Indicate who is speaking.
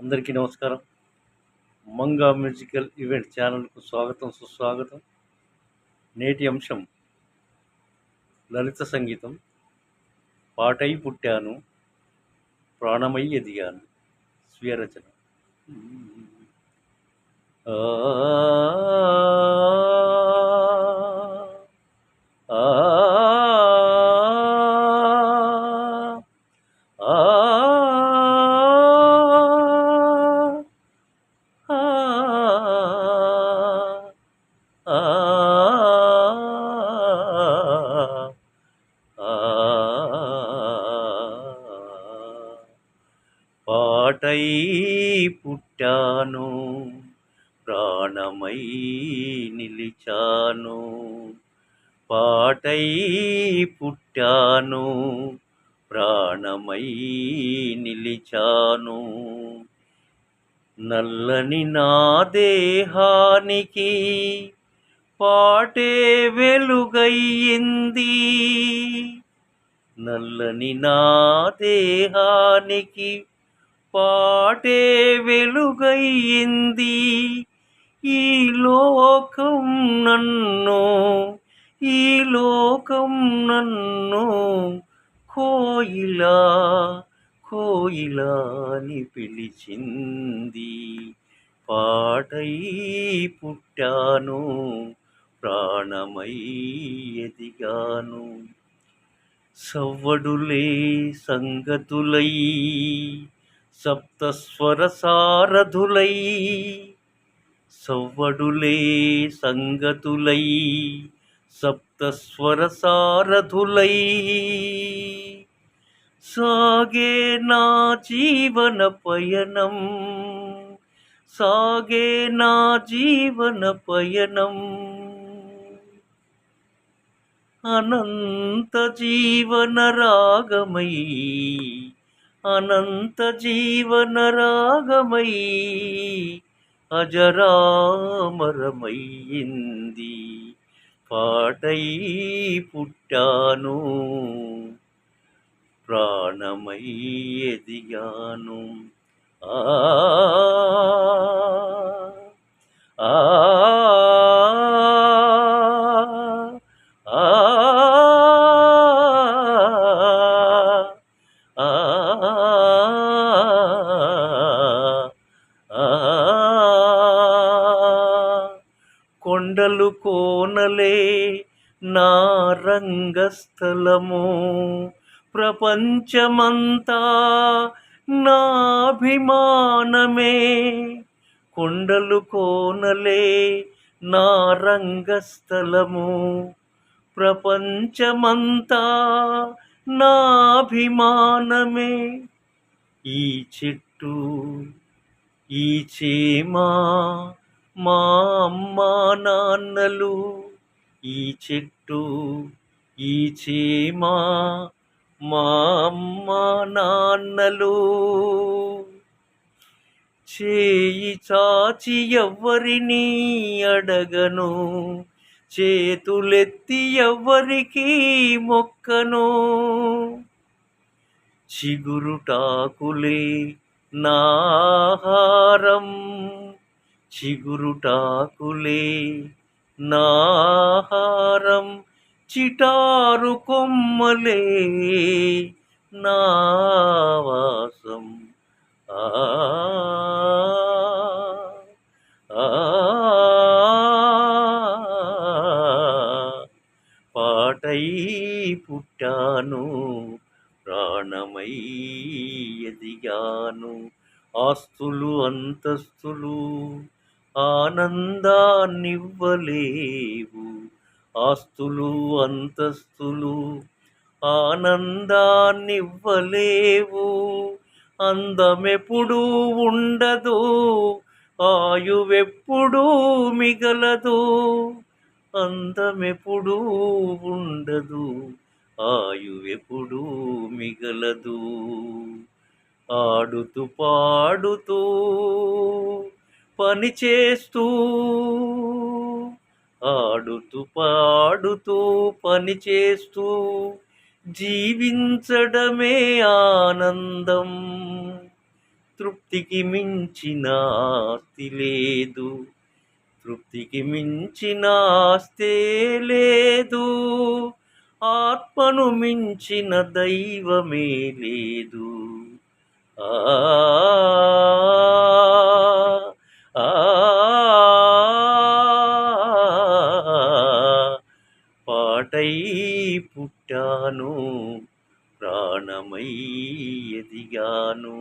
Speaker 1: అందరికీ నమస్కారం. Manga musical event ఛానల్కు స్వాగతం, సుస్వాగతం. నేటి అంశం లలిత సంగీతం. పాటై పుట్టాను, ప్రాణమై ఎదిగాను. స్వీయ రచన. ఆ ఆ ఆ పాటై పుట్టాను, ప్రాణమై నిలిచాను. పాటై పుట్టాను, ప్రాణమై నిలిచాను. నల్లని నా దేహానికి పాటే వెలుగయ్యింది. నల్లని నా దేహానికి పాటే వెలుగయ్యింది. ఈ లోకం నన్ను కోయిలా అని పిలిచింది. పాటై పుట్టాను, ప్రాణమై ఎదిగాను. సవ్వడులే సంగతులై, సప్తస్వర సారథులై. సవ్వడులే సంగతులై, సప్తస్వర సారథులై. సాగే నా జీవన పయనం, సాగే నా జీవన పయనం. అనంత జీవన రాగమై, అనంత జీవన రాగమై అజరామరమయ్యింది. పాటై పుట్టాను, ప్రాణమై ఎదిగాను. ఆ ఆ కొండలు కోనలే నా రంగస్థలము, ప్రపంచమంతా నా అభిమానమే. కొండలు కోనలే నా రంగస్థలము, ప్రపంచమంతా నా అభిమానమే. ఈ చెట్టు, ఈ చేమ మా అమ్మా నాన్నలు. ఈ చెట్టు, ఈ చేమ మా అమ్మా నాన్నలు. చేయి చాచి ఎవ్వరినీ అడగను, చేతులెత్తి ఎవ్వరికీ మొక్కను. చిగురుటాకులే నా ఆహారం, చిగురుటాకులే నా ఆహారం. చిటారు కొమ్మలే నా వాసం. ఆ పాటై పుట్టాను, ప్రాణమై ఎదిగాను. ఆస్తులు అంతస్తులు ఆనందాన్నివ్వలేవు, ఆస్తులు అంతస్తులు ఆనందాన్నివ్వలేవు. అందమెప్పుడూ ఉండదు, ఆయువెప్పుడూ మిగలదు. అందమెప్పుడూ ఉండదు, ఆయువెప్పుడూ మిగలదు. ఆడుతూ పాడుతూ పని చేస్తూ, ఆడుతూ పాడుతూ పని చేస్తూ జీవించడమే ఆనందం. తృప్తికి మించిన ఆస్తి లేదు, తృప్తికి మించిన ఆస్తే లేదు, ఆత్మను మించిన దైవమే లేదు. ఆ ఆ పాటై పుట్టాను, ప్రాణమై ఎదిగాను.